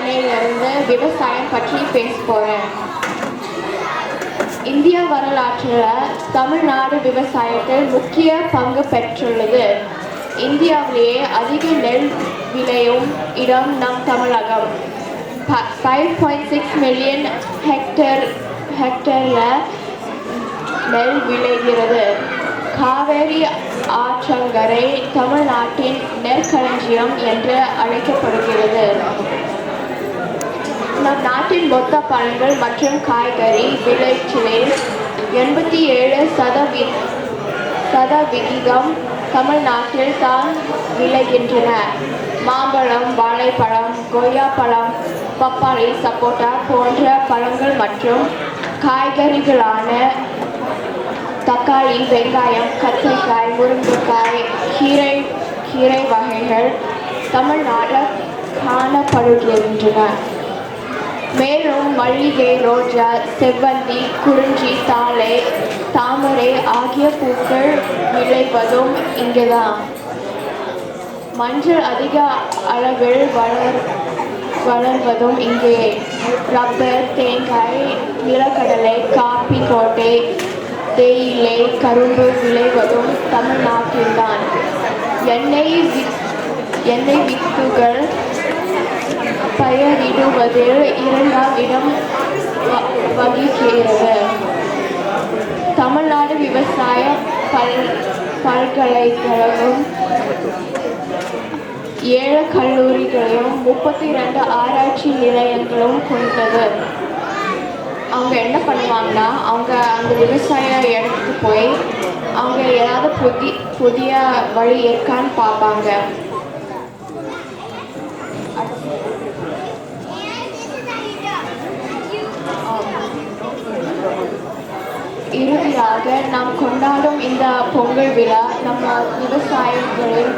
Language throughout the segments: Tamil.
சென்னையிலிருந்து விவசாயம் பற்றி பேச போகிறேன். இந்திய வரலாற்றில் தமிழ்நாடு விவசாயத்தில் முக்கிய பங்கு பெற்றுள்ளது. இந்தியாவிலேயே அதிக நெல் விளையும் இடம் நம் தமிழகம். 5.6 மில்லியன் ஹெக்டேரில் நெல் விளைகிறது. காவேரி ஆற்றங்கரை தமிழ்நாட்டின் நெற்களஞ்சியம் என்று அழைக்கப்படுகிறது. நம் நாட்டின் மொத்த பழங்கள் மற்றும் காய்கறி விளைச்சலில் 87% தமிழ்நாட்டில் தான் விளைகின்றன. மாம்பழம், வாழைப்பழம், கொய்யாப்பழம், பப்பாளி, சப்போட்டா போன்ற பழங்கள் மற்றும் காய்கறிகளான தக்காளி, வெங்காயம், கத்திரிக்காய், முருங்கைக்காய், கீரை வகைகள் தமிழ்நாட்டில் காணப்படுகின்றன. மேலும் மல்லிகை, ரோஜா, செவ்வந்தி, குறிஞ்சி, தாமரை ஆகிய பூக்கள் விளைவதும் இங்குதான். மஞ்சள் அதிக அளவில் வளர்வதும் இங்கே. ரப்பர், தேங்காய், நிலக்கடலை, காபி, கோட்டை, தேயிலை, கரும்பு விளைவதும் தமிழ்நாட்டில்தான். எண்ணெய் வித்துகள் பயிரிடுவதில் 2ஆம் இடம் வகிக்கிறது. தமிழ்நாடு விவசாய பல்கலைக்கழகம் 7 கல்லூரிகளையும் 32 ஆராய்ச்சி நிலையங்களும் கொண்டது. அவங்க என்ன பண்ணுவாங்கன்னா, அவங்க அந்த விவசாய இடத்துக்கு போய் அவங்க ஏதாவது புதிய வழி இருக்கான்னு பார்ப்பாங்க. இறுதியாக நாம் கொண்டாடும் இந்த பொங்கல் விழா நம்ம விவசாயிகளின்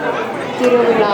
திருவிழா.